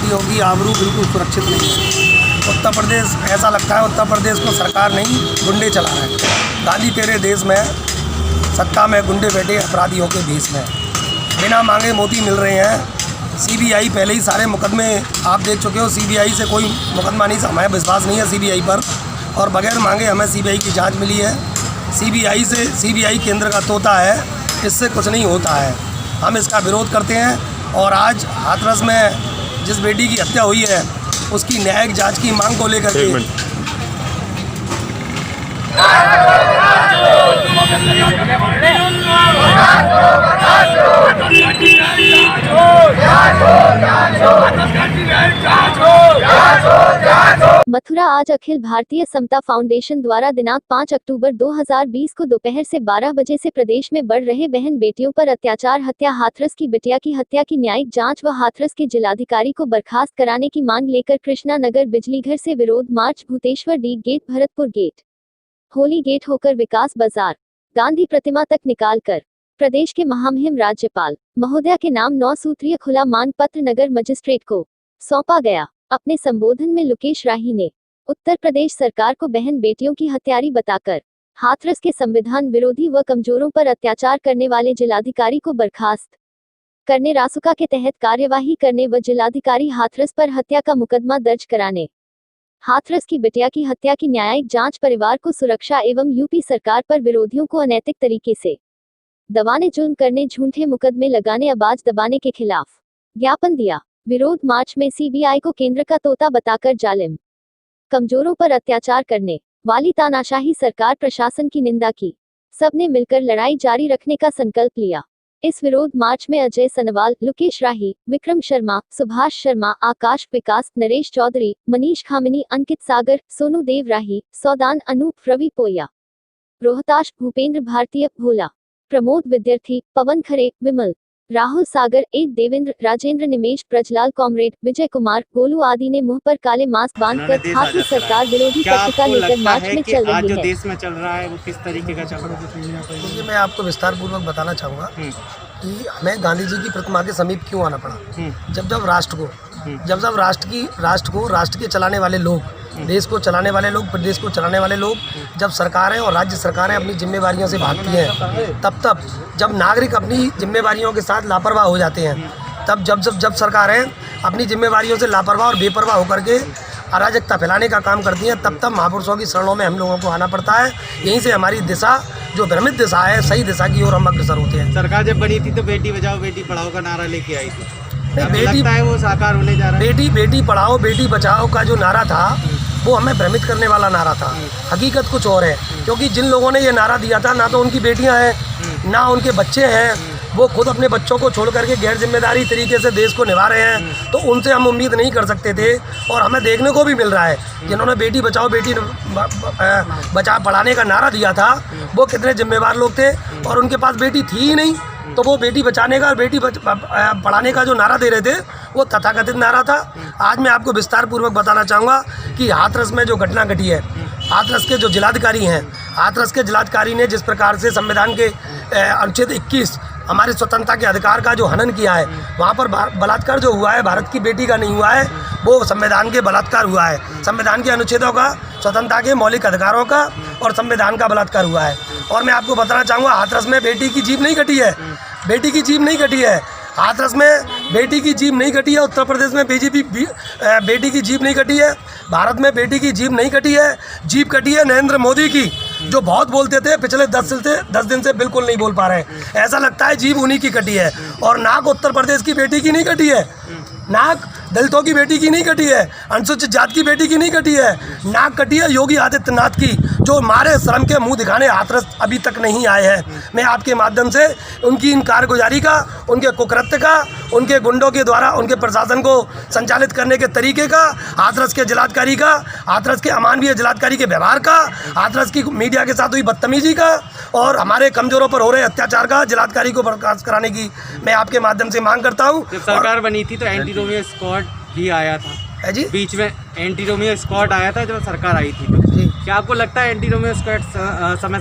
बेटियों की आबरू बिल्कुल सुरक्षित नहीं है। उत्तर प्रदेश ऐसा लगता है उत्तर प्रदेश को सरकार नहीं गुंडे चला रहे हैं। गांधी तेरे देश में सत्ता में गुंडे बैठे अपराधियों के भेष में बिना मांगे मोती मिल रहे हैं। सीबीआई पहले ही सारे मुकदमे आप देख चुके हो। सीबीआई से कोई मुकदमा नहीं, हमें विश्वास नहीं है सीबीआई पर, और बगैर मांगे हमें सीबीआई की जांच मिली है। सीबीआई केंद्र का तोता है, इससे कुछ नहीं होता है। हम इसका विरोध करते हैं और आज हाथरस में जिस बेटी की हत्या हुई है उसकी न्यायिक जांच की मांग को लेकर के मथुरा आज अखिल भारतीय समता फाउंडेशन द्वारा दिनांक 5 अक्टूबर 2020 को दोपहर से 12 बजे से प्रदेश में बढ़ रहे बहन बेटियों पर अत्याचार, हत्या, हाथरस की बिटिया की हत्या की न्यायिक जांच व हाथरस के जिलाधिकारी को बर्खास्त कराने की मांग लेकर कृष्णा नगर बिजलीघर से विरोध march Bhuteshwar D gate, Bharatpur gate, Holi gate होकर विकास बाजार, गांधी प्रतिमा तक निकालकर प्रदेश के महामहिम राज्यपाल महोदया के नाम 9 सूत्रीय खुला मांग पत्र नगर मजिस्ट्रेट को सौंपा गया। अपने संबोधन में लोकेश राही ने उत्तर प्रदेश सरकार को बहन बेटियों की हत्यारी बताकर हाथरस के संविधान विरोधी व कमजोरों पर अत्याचार करने वाले जिलाधिकारी को बर्खास्त करने, रासुका के तहत कार्यवाही करने व जिलाधिकारी हाथरस पर हत्या का मुकदमा दर्ज कराने, हाथरस की बिटिया की हत्या की न्यायिक जांच, परिवार को सुरक्षा एवं यूपी सरकार पर विरोधियों को अनैतिक तरीके से दबाने, जुर्म करने, झूठे मुकदमे लगाने, आवाज दबाने के खिलाफ ज्ञापन दिया। विरोध मार्च में सीबीआई को केंद्र का तोता बताकर जालिम, कमजोरों पर अत्याचार करने वाली तानाशाही सरकार प्रशासन की निंदा की। सबने मिलकर लड़ाई जारी रखने का संकल्प लिया। इस विरोध मार्च में अजय सनवाल, लोकेश राही, विक्रम शर्मा, सुभाष शर्मा, आकाश विकास, नरेश चौधरी, मनीष खामिनी, अंकित सागर, सोनू देव राही, सौदान अनूप, रवि पोया, रोहताश, भूपेंद्र भारतीय, भोला, प्रमोद विद्यार्थी, पवन खरे, विमल, राहुल सागर, एक देवेंद्र, राजेंद्र, निमेश, प्रजलाल, कॉमरेड, विजय कुमार, गोलू आदि ने मुंह पर काले मास्क बांधकर हाथी सरकार विरोधी पत्रिका लेकर मार्च में चल रही है। जो देश में चल रहा है वो किस तरीके का चल रहा है? देखिए, मैं आपको विस्तार पूर्वक बताना चाहूँगा कि हमें गांधी जी की प्रतिमा के समीप क्यों आना पड़ा। जब राष्ट्र के चलाने वाले लोग, देश को चलाने वाले लोग, प्रदेश को चलाने वाले लोग, जब सरकारें और राज्य सरकारें अपनी जिम्मेवारियों से भागती हैं, तब जब नागरिक अपनी जिम्मेवारियों के साथ लापरवाह हो जाते हैं, तब जब सरकारें अपनी जिम्मेवारियों से लापरवाह और बेपरवाह होकर के अराजकता फैलाने का काम करती हैं, तब महापुरुषों की शरणों में हम लोगों को आना पड़ता है। यहीं से हमारी दिशा, जो भ्रमित दिशा है, सही दिशा की ओर हम अग्रसर होते हैं। सरकार जब बनी थी तो बेटी बचाओ बेटी पढ़ाओ का नारा लेके आई थी, बेटी है वो साकार होने जा रहा है। बेटी पढ़ाओ बेटी बचाओ का जो नारा था वो हमें भ्रमित करने वाला नारा था। हकीकत कुछ और है, क्योंकि जिन लोगों ने ये नारा दिया था, ना तो उनकी बेटियां हैं, ना उनके बच्चे हैं, वो खुद अपने बच्चों को छोड़ करके गैर जिम्मेदारी तरीके से देश को निभा रहे हैं, तो उनसे हम उम्मीद नहीं कर सकते थे। और हमें देखने को भी मिल रहा है, जिन्होंने बेटी बचाओ बेटी बचा पढ़ाने का नारा दिया था, वो कितने जिम्मेवार लोग थे और उनके पास बेटी थी ही नहीं, तो वो बेटी बचाने का और बेटी पढ़ाने का जो नारा दे रहे थे वो तथाकथित नारा था। आज मैं आपको विस्तार पूर्वक बताना चाहूँगा कि हाथरस में जो घटना घटी है, हाथरस के जो जिलाधिकारी हैं, हाथरस के जिलाधिकारी ने जिस प्रकार से संविधान के अनुच्छेद 21 हमारे स्वतंत्रता के अधिकार का जो हनन किया है, वहाँ पर बलात्कार जो हुआ है भारत की बेटी का नहीं हुआ है, वो संविधान के बलात्कार हुआ है। संविधान के अनुच्छेदों का, स्वतंत्रता के मौलिक अधिकारों का और संविधान का बलात्कार हुआ है। और मैं आपको बताना चाहूँगा, हाथरस में बेटी की जीभ नहीं कटी है, बेटी की जीभ नहीं कटी है। हाथरस में बेटी की जीभ नहीं कटी है। उत्तर प्रदेश में बीजेपी बेटी की जीभ नहीं कटी है। भारत में बेटी की जीभ नहीं कटी है। जीभ कटी है नरेंद्र मोदी की, जो बहुत बोलते थे, पिछले 10 दिन से बिल्कुल नहीं बोल पा रहे हैं। ऐसा लगता है जीभ उन्हीं की कटी है। और नाक उत्तर प्रदेश की बेटी की नहीं कटी है, नाक दलितों की बेटी की नहीं कटी है, अनुसूचित जाति की बेटी की नहीं कटी है। नाक कटी है योगी आदित्यनाथ की, जो मारे श्रम के मुंह दिखाने हाथरस अभी तक नहीं आए हैं। मैं आपके माध्यम से उनकी इन कारगुजारी का, उनके कुकृत्य का, उनके गुंडों के द्वारा उनके प्रशासन को संचालित करने के तरीके का, हाथरस के जिलाधिकारी का, हाथरस के अमानवीय जिलाधिकारी के व्यवहार का, हाथरस की मीडिया के साथ हुई बदतमीजी का और हमारे कमजोरों पर हो रहे अत्याचार का जिलाधिकारी को बर्खास्त कराने की मैं आपके माध्यम से मांग करता हूँ। जब सरकार बनी थी तो एंटी रोमियो स्क्वाड भी आया था जी, बीच में एंटी रोमियो स्क्वाड आया था जब सरकार आई थी। क्या आपको लगता है एंटी रोमियो स्क्वाड समय